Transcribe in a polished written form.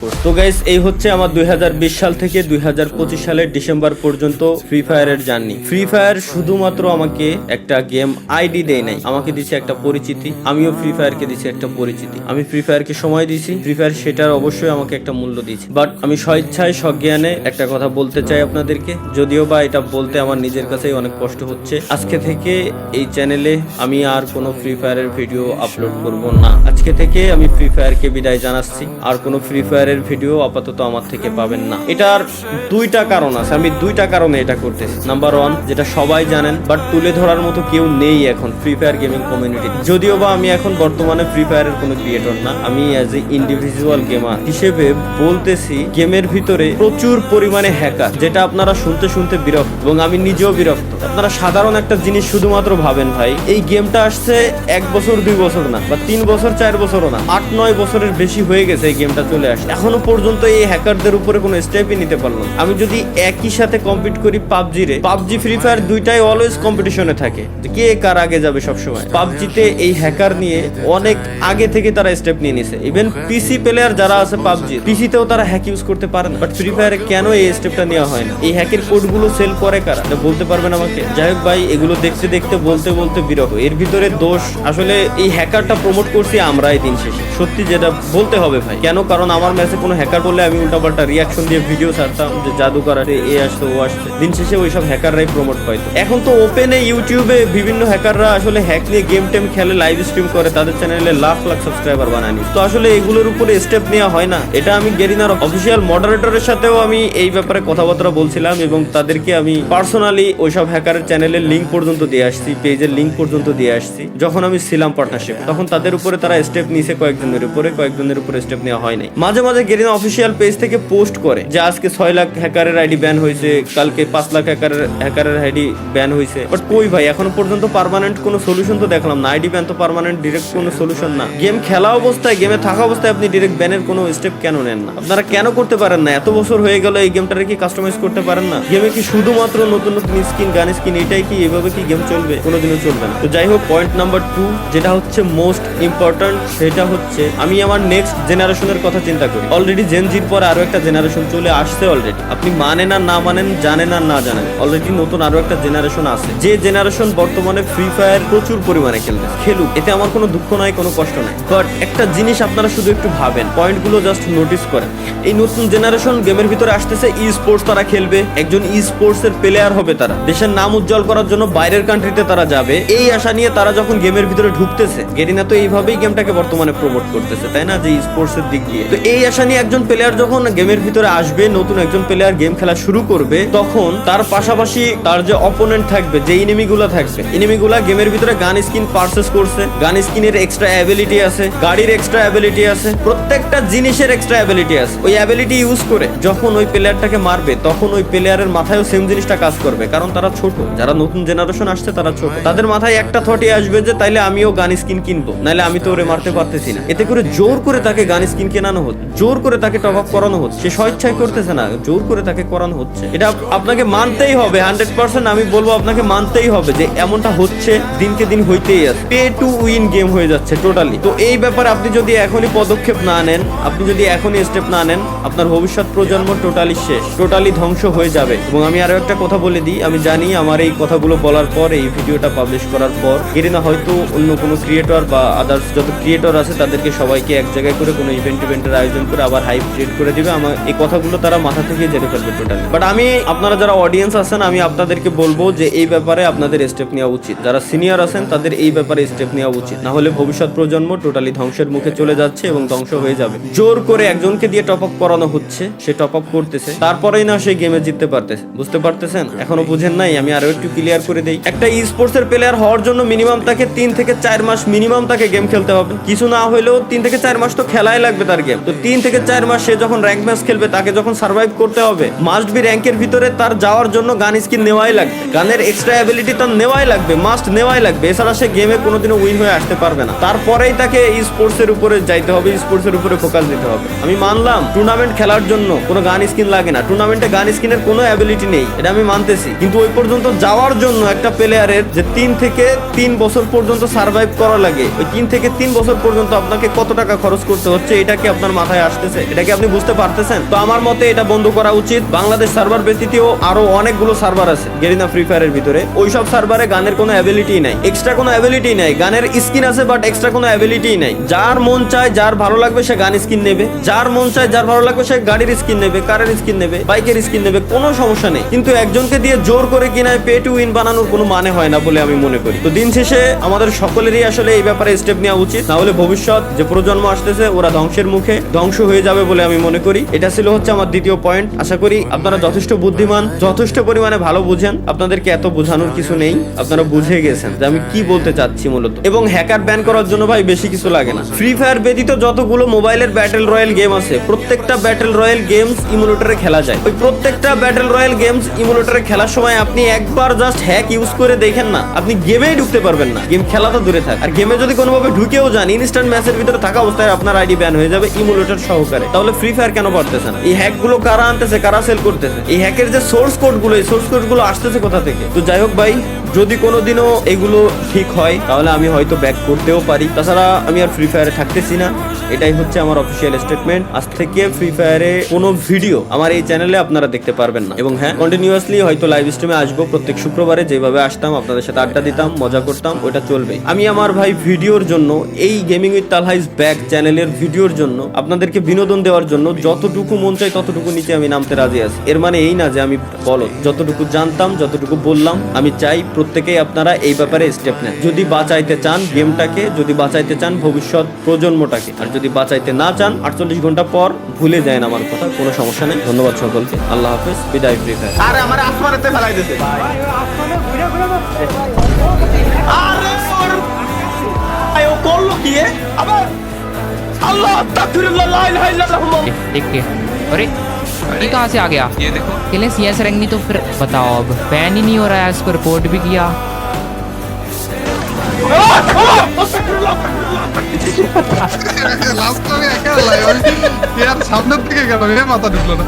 তো গাইস এই হচ্ছে আমার 2020 সাল থেকে 2025 সালের ডিসেম্বর পর্যন্ত ফ্রি ফায়ারের জার্নি। ফ্রি ফায়ার শুধুমাত্র আমাকে একটা গেম আইডি দেয় নাই, আমাকে দিয়েছে একটা পরিচিতি। আমিও ফ্রি ফায়ারকে দিয়েছি একটা পরিচিতি। আমি ফ্রি ফায়ারকে সময় দিয়েছি, ফ্রি ফায়ার সেটার অবশ্যই আমাকে একটা মূল্য দিয়েছে। বাট আমি স্বেচ্ছায় সজ্ঞানে একটা কথা বলতে চাই আপনাদেরকে, যদিও বা এটা বলতে আমার নিজের কাছেই অনেক কষ্ট হচ্ছে। আজকে থেকে এই চ্যানেলে আমি আর কোনো ফ্রি ফায়ারের ভিডিও আপলোড করব না। আজকে থেকে আমি ফ্রি ফায়ারকে বিদায় জানাচ্ছি। আর কোনো ফ্রি ফায়ারের ভিডিও আপাতত আমার থেকে পাবেন না। এটার দুইটা কারণ আছে, আমি দুইটা কারণে এটা করতেছি। নাম্বার ওয়ান, যেটা সবাই জানেন বাট তুলে ধরার মতো কেউ নেই এখন ফ্রি ফায়ার গেমিং কমিউনিটি। যদিও বা আমি এখন বর্তমানে ফ্রি ফায়ারের কোনো ক্রিয়েটর না, আমি অ্যাজ এ ইন্ডিভিজুয়াল গেমার হিসেবে বলতেছি গেমের ভিতরে প্রচুর পরিমাণে হ্যাকার, যেটা আপনারা শুনতে শুনতে বিরক্ত এবং আমি নিজেও বিরক্ত। আপনারা সাধারণ একটা জিনিস শুধুমাত্র ভাবেন ভাই, এই গেমটা আসছে 1 বছর 2 বছর না, বা 3 বছর 4 বছরও না, 8-9 বছরের বেশি হয়ে গেছে এই গেমটা চলে আসছে। এখনো পর্যন্ত এই হ্যাকারদের উপরে কোনো স্টেপই নিতে পারলো না। আমি যদি একই সাথে কম্পিট করি পাবজি ফ্রি ফায়ার দুইটাই অলওয়েজ কম্পিটিশনে থাকে, কে কার আগে যাবে সবসময়। পাবজিতে এই হ্যাকার নিয়ে অনেক আগে থেকে তারা স্টেপ নিয়ে নিছে। ইভেন পিসি প্লেয়ার যারা আছে পাবজি, পিসিতেও তারা হ্যাক ইউজ করতে পারে না। বাট ফ্রি ফায়ারে কেন এই স্টেপটা নেওয়া হয় না? এই হ্যাকের কোডগুলো সেল করে কারা বলতে পারবেন আমাকে? যাই হোক ভাই, এগুলো দেখতে দেখতে বলতে বলতে বিরক্ত। এর ভিতরে দোষ আসলে এই হ্যাকারটা প্রমোট করছি আমরাই দিন শেষে, সত্যি যেটা বলতে হবে ভাই। কেন? কারণ আমার ম্যাচে কোনো হ্যাকার বললে আমি উল্টাপাল্টা রিয়াকশন দিয়ে ভিডিও ছাড়তাম যে জাদুকর আছে, এ আসছে ও আসছে। দিন শেষে ওইসব হ্যাকাররাই প্রমোট পাইতো। এখন তো ওপেনে ইউটিউবে বিভিন্ন হ্যাকাররা আসলে হ্যাক নিয়ে গেম টেম খেলে, লাইভ স্ট্রিম করে, তাদের চ্যানেলে লাখ লাখ সাবস্ক্রাইবার বানানি। তো আসলে এগুলোর উপরে স্টেপ নেওয়া হয় না। এটা আমি গেরিনার অফিসিয়াল মডারেটরের সাথেও আমি এই ব্যাপারে কথাবার্তা বলছিলাম এবং তাদেরকে আমি পার্সোনালি ওইসব হ্যাকারের চ্যানেলের লিঙ্ক পর্যন্ত দিয়ে আসছি, পেজের লিঙ্ক পর্যন্ত দিয়ে আসছি। যখন আমি ছিলাম পার্টনারশিপ, তখন তাদের উপরে তারা স্টেপ নিয়েছে, কয়েকজনের উপরে স্টেপ নেওয়া হয় নাই। মাঝে মাঝে গেরিনা অফিসিয়াল পেজ থেকে পোস্ট করে যে আজকে 6 লাখ হ্যাকারের আইডি ব্যান হয়েছে, কালকে 5 লাখ হ্যাকারের আইডি ব্যান হয়েছে। বাট কই ভাই, এখনো পর্যন্ত পার্মানেন্ট কোনো সলিউশন তো দেখলাম না। আইডি ব্যান তো পার্মানেন্ট ডিরেক্ট কোনো সলিউশন না। গেম খেলা অবস্থায়, গেমে থাকা অবস্থায় আপনি ডিরেক্ট ব্যানের কোনো স্টেপ কেন নেন না? আপনারা কেন করতে পারেন না? এত বছর হয়ে গেল এই গেমটারে কি কাস্টমাইজ করতে পারেন না? গেমে কি শুধুমাত্র নতুন নতুন স্কিন, গান স্কিন, এটাই কি? এভাবে কি গেম চলবে? কোনোদিনও চলবে না। তো যাই হোক, পয়েন্ট নাম্বার 2 যেটা হচ্ছে মোস্ট ইম্পর্টেন্ট, সেটা হচ্ছে আমি আমার নেক্সট জেনারেশনের কথা চিন্তা করি। অলরেডি জেনজির পর আরো একটা জেনারেশন চলে আসছে অলরেডি। আপনি মানেন আর না মানেন, জানেন আর না জানেন, অলরেডি নতুন আরো একটা জেনারেশন আছে, যে জেনারেশন বর্তমানে ফ্রি ফায়ার প্রচুর পরিমাণে খেলুক, এতে আমার কোনো দুঃখ নাই, কোনো কষ্ট নাই। বাট একটা জিনিস আপনারা শুধু একটু ভাবেন, পয়েন্টগুলো জাস্ট নোটিস করেন। এই নতুন জেনারেশন গেমের ভিতরে আসতেছে, ই স্পোর্টস তারা খেলবে, একজন ই স্পোর্টস এর প্লেয়ার হবে তারা, দেশের নাম উজ্জ্বল করার জন্য বাইরের কান্ট্রিতে তারা যাবে। এই আশা নিয়ে তারা যখন গেমের ভিতরে ঢুকতেছে, গেরিনা তো এইভাবেই গেমটাকে বর্তমানে প্রমোট করতেছে, তাই না? যে ই স্পোর্টস এর দিক দিয়ে। তো এই আশা নিয়ে একজন প্লেয়ার যখন গেমের ভিতরে আসবে, নতুন একজন প্লেয়ার গেম খেলা শুরু করবে, তখন তার পাশাপাশি তার যে অপোনেন্ট থাকবে, যে এনিমিগুলো থাকবে, এনিমিগুলা গেমের ভিতরে গান স্কিন পারচেজ করছে, গান স্কিনের এক্সট্রা অ্যাবিলিটি আছে, গাড়ির এক্সট্রা অ্যাবিলিটি আছে, প্রত্যেকটা জিনিসের এক্সট্রা অ্যাবিলিটি আছে। ওই অ্যাবিলিটি ইউজ করে যখন ওই প্লেয়ারটাকে মারবে, তখন ওই প্লেয়ারের মাথায়ও সেম জিনিসটা কাজ করবে, কারণ তারা ছোট, যারা নতুন জেনারেশন আসছে তারা ছোট। তাদের মাথায় একটা থটই আসবে যে তাইলে আমিও গান স্কিন কিনবো, নাহলে আমি তো ওরে মারতে পারতেছি না। এতে করে জোর করে তাকে গান স্কিন কেনানো হচ্ছে, জোর করে তাকে টপ আপ করানো হচ্ছে। সে স্বেচ্ছায় করতেছে না, জোর করে তাকে করানো হচ্ছে। এটা আপনাকে মানতেই হবে, 100% আমি বলবো আপনাকে মানতেই হবে যে এমনটা হচ্ছে, দিনকে দিন হইতেই আছে। পে টু উইন গেম হয়ে যাচ্ছে টোটালি। তো এই ব্যাপারে আপনি যদি এখনই পদক্ষেপ না নেন, আপনি যদি এখনই স্টেপ না নেন, আপনার ভবিষ্যৎ প্রজন্ম টোটালি শেষ, টোটালি ধ্বংস হয়ে যাবে। এবং আমি আরো একটা কথা বলে দিই, আমি জানি আমার এই কথাগুলো বলার পর, এই ভিডিওটা পাবলিশ করার পর, গেরিনা হয়তো অন্য কোনো ক্রিয়েটর বা আদার্স যত ক্রিয়েটর আছে তাদেরকে সবাইকে এক জায়গায় করে কোনো ইভেন্টের আয়োজন করে আবার হাইপ ক্রিয়েট করে দিবে। আমার এই কথাগুলো তারা মাথা থেকে জেনে ফেলবে টোটালি। বাট আমি, আপনারা যারা অডিয়েন্স আছেন, আমি আপনাদেরকে বলবো যে এই ব্যাপারে আপনাদের স্টেপ নেওয়া উচিত। যারা সিনিয়র আছেন তাদের এই ব্যাপারে স্টেপ নেওয়া উচিত, না হলে ভবিষ্যৎ প্রজন্ম টোটালি ধ্বংসের মুখে চলে যাচ্ছে এবং ধ্বংস হয়ে যাবে। জোর করে একজনকে দিয়ে টপ আপ করানো হচ্ছে, সে টপ আপ করতেছে, তারপরেই না সে গেমে জিততে পারতেছে। বুঝতে পারতেছেন? এখনো বুঝেন নাই? আমি আরো একটু ক্লিয়ার করে দেই। একটা ই স্পোর্টস এর প্লেয়ার হওয়ার জন্য মিনিমাম তাকে 3 থেকে 4 মাস মিনিমাম তাকে গেম খেলতে হবে। কিছু না হলেও 3 থেকে 4 মাস তো খেলাই লাগবে তার গেম। তো 3 থেকে 4 মাস সে যখন র্যাঙ্ক ম্যাচ খেলবে, তাকে যখন সার্ভাইভ করতে হবে, মাস্ট বি র্যাঙ্কের ভিতরে তার যাওয়ার জন্য গান স্কিন নেওয়াই লাগবে, গানের এক্সট্রা অ্যাবিলিটি তার নেওয়াই লাগবে, মাস্ট নেওয়াই লাগবে। এছাড়া সে গেমে কোনোদিনও উইন হয়ে আসতে পারবে না। তারপরেই তাকে ই স্পোর্টস এর উপরে যাইতে হবে, স্পোর্টস এর উপরে ফোকাস দিতে হবে। আমি মানলাম টুর্নামেন্ট খেলার জন্য কোনো গান স্কিন লাগে না, টুর্নামেন্টে গান স্কিনের কোনো অ্যাবিলিটি নেই, এটা আমি মানতেছি। কিন্তু ওই পর্যন্ত যাওয়ার জন্য একটা প্লেয়ারের যে 3 থেকে 3 বছর পর্যন্ত সার্ভাইভ করা লাগে, ওই 3 থেকে 3 বছর পর্যন্ত আপনাকে কত টাকা খরচ করতে হচ্ছে, এটা কি আপনার মাথায় আসতেছে, এটা কি আপনি বুঝতে পারতেছেন? তো আমার মতে এটা বন্ধ করা উচিত। বাংলাদেশ সার্ভার ব্যতীতও আরো অনেকগুলো সার্ভার আছে গেরিনা ফ্রি ফায়ারের ভিতরে, ওইসব সার্ভারে গানের কোনো অ্যাবিলিটি নাই, এক্সট্রা কোনো অ্যাবিলিটি নাই। গানের স্কিন আছে বাট এক্সট্রা কোনো অ্যাবিলিটি নাই। যার মন চায়, যার ভালো লাগবে সে গান স্কিন নেবে, যার মন চায়, যার ভালো লাগবে সে গাড়ির স্কিন নেবে, কারের স্কিন নেবে, বাইকের স্কিন নেবে, কোনো সমস্যা নেই। কিন্তু একজনকে দিয়ে জোর করে কিনায় পে টু উইন বানানোর কোনো মানে হয় না বলে আমি মনে করি। তো দিন শেষে আমাদের সকলেরই আসলে এই ব্যাপারে স্টেপ নেওয়া উচিত, না হলে ভবিষ্যৎ যে প্রজন্ম আসতেছে ওরা ধ্বংসের মুখে ধ্বংস হয়ে যাবে বলে আমি মনে করি। এটা ছিল হচ্ছে আমার দ্বিতীয় পয়েন্ট। আশা করি আপনারা যথেষ্ট বুদ্ধিমান, যথেষ্ট পরিমাণে ভালো বুঝেন, আপনাদেরকে এত বোঝানোর কিছু নেই, আপনারা বুঝে গেছেন যে আমি কি বলতে চাচ্ছি মূলত। এবং হ্যাকার ব্যান করার জন্য ভাই বেশি কিছু লাগে না। ফ্রি ফায়ার ব্যতীত যতগুলো মোবাইলের ব্যাটল রয়্যাল গেম আছে প্রত্যেকটা ব্যাটল রয়্যাল গেমস ইমুলেটরে খেলা যায়। ওই প্রত্যেকটা ব্যাটল রয়্যাল গেমস ইমুলেটরে খেলার সময় আপনি একবার জাস্ট হ্যাক ইউজ করে দেখেন না, আপনি গেমেই ঢুকতে পারবেন না। গেম খেলা তো দূরে থাক, আর গেমে যদি কোনোভাবে ঢুকেও যান ইনস্ট্যান্ট ম্যাচের ভিতরে থাকা অবস্থায় আপনার আইডি ব্যান হয়ে যাবে ইমুলেটর সহকারে। তাহলে ফ্রি ফায়ার কেন পারতেছে না? এই হ্যাক গুলো কারা আনতেছে, কারা সেল করতেছে? এই হ্যাকের যে সোর্স কোড গুলো, এই সোর্স কোড গুলো আসতেছে কোথা থেকে? তো যাই হোক ভাই, যদি কোনোদিনও এগুলো ঠিক হয় তাহলে আমি হয়তো ব্যাক করতেও পারি। তাছাড়া আমি আর ফ্রি ফায়ারে থাকতেছি না, এটাই হচ্ছে আমার অফিসিয়াল স্টেটমেন্ট। আজ থেকে ফ্রি ফায়ারে কোনো ভিডিও আমার এই চ্যানেলে আপনারা দেখতে পারবেন না। এবং হ্যাঁ, কন্টিনিউয়াসলি হয়তো লাইভ স্ট্রিমে আসবো প্রত্যেক শুক্রবারে, যেভাবে আসতাম আপনাদের সাথে আড্ডা দিতাম, মজা করতাম, ওটা চলবে। আমি আমার ভাই ভিডিওর জন্য, এই gaming with Talha is back চ্যানেলের ভিডিওর জন্য, আপনাদেরকে বিনোদন দেওয়ার জন্য যতটুকু মন চাই ততটুকু নিচে আমি নামতে রাজি আছি। এর মানে এই না যে আমি বলো, যতটুকু জানতাম যতটুকু বললাম। আমি চাই প্রত্যেকেই আপনারা এই ব্যাপারে স্টেপ নেন, যদি বাঁচাইতে চান গেমটাকে, যদি বাঁচাইতে চান ভবিষ্যৎ প্রজন্মটাকে। আর যদি বাঁচাইতে না চান 48 ঘন্টা পর ভুলে যায় আমার কথা, কোনো সমস্যা নেই। ধন্যবাদ সকলকে, আল্লাহ হাফেজ, বিদায় ফ্রি ফায়ার। আরে আমার আসমানেতে ফেলাই দিছে আরে ওর ও করলো কি আবার? আল্লাহ তাকবীরুল্লাহ লা ইলাহা ইল্লাল্লাহ। देख के अरे ये कहाँ से आ गया? ये देखो कहले CS रैंक नहीं तो फिर बताओ, अब बैन ही नहीं हो रहा है, इसको रिपोर्ट भी किया। লাস্ট আমি একা লাইভ, আমি ইয়ার সামনের দিকে গেল, এ মাথা ঢুকলো না।